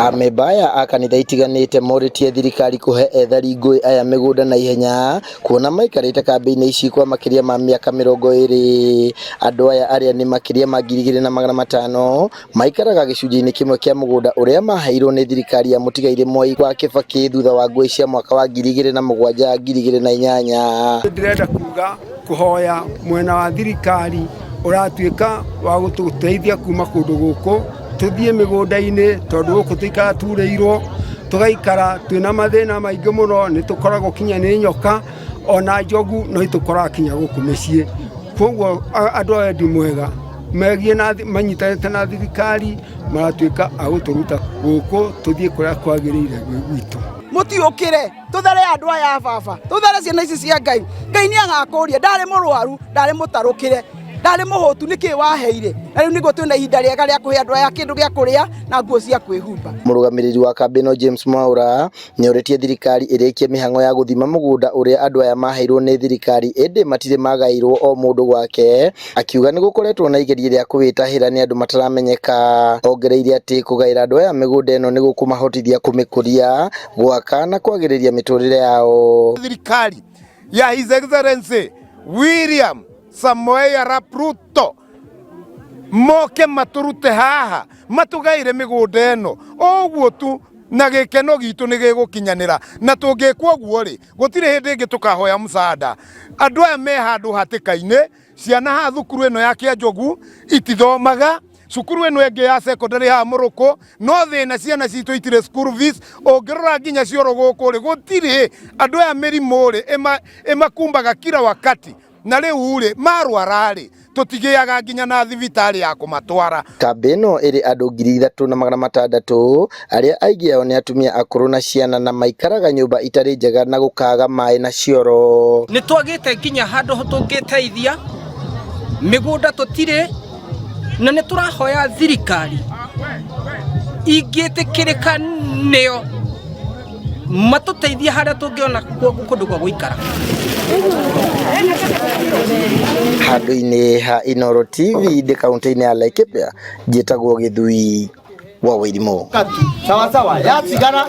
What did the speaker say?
Amebaya akanitha itiganite moritie thirikari kuhe ethari ngui aya migunda na ihenya kuona maikarite kambi-ini ici kwa makiria ma miaka 20. Andu aya aria ni makiria ma 2,500 maikaraga gicunjĩ-inĩ kimwe kia mugunda uria maheirwo ni thirikari ya mutigaire Mwai wa Kibaki thutha wa ngui cia mwaka wa 2007 2008. Ndirenda kuga kuhoya mwena wa thirikari uratuika wa gututeithia kuma kundu guku tuthie migunda-ini tondu guku tuikara tureirwo tugaikara twina mathina maingi muno ni tukoragwo kinya ni nyoka ona njogu no itukora kinya guku micii. Koguo andu aya ndi mwega megie na manyitanite na thirikari maratuika aguturuta guku tuthie kuria kwagirire gwitu. Mutiukire tuthare andu aya baba tuthare ciana ici cia Ngai. Ngai ni agakuria ndari murwaru ndari mutarukire ndari muhutu niki waheire na riu niguo twina ihinda riega ria kuhe andu aya kindu gia kuria na nguo cia kwihumba. Murugamiriri wa kambino James Mwaura ni uritie thirikari irikie mihango ya guthima mugunda uria andu aya maheirwo ni thirikari indi matire magairwo o mundu gwake, akiuga ni gukoretwo na igeria ria kuwitahira ni andu mataramenyeka. Ongereire ati kugaira andu aya migunda ino ni gukumahotithia kumikuria gwaka na kwagiriria miturire yao. Thirikari ya His Excellency William Samoei Arap Ruto moke maturute haha matugaire migunda ino oguo tu na gikeno gitu ni gigukinyanira na tungikwo guo ri gutire hindi ingi tukahoya musaada. Andu aya me handu hatikaine ciana ha thukuru ino ya Kianjogu itithomaga cukuru ino ingi ya secondary ha Muruko no thina ciana citu itire school fees ongirora nginya cioro guku ri gutire andu aya mirimo ri emakumbaga kila wakati na riu ri marwara ri tutigiaga nginya na thibitari ya kumatwara. Kambino iri andu 3,600 aria aingi ao ni atumia akuru na ciana na maikaraga nyumba itari njega na gukaga mai na cioro. Ni twagite nginya handu tungiteithia migunda tutire na ni turahoya thirikari ingitikirika nio matuteithia haria tungiona kundu gwa guikara. Handu-ini ha Inooro TV ndi kaunti-ini ya Laikipia njitagwo Githui wa Wairimu. Sawa sawa ya tigara.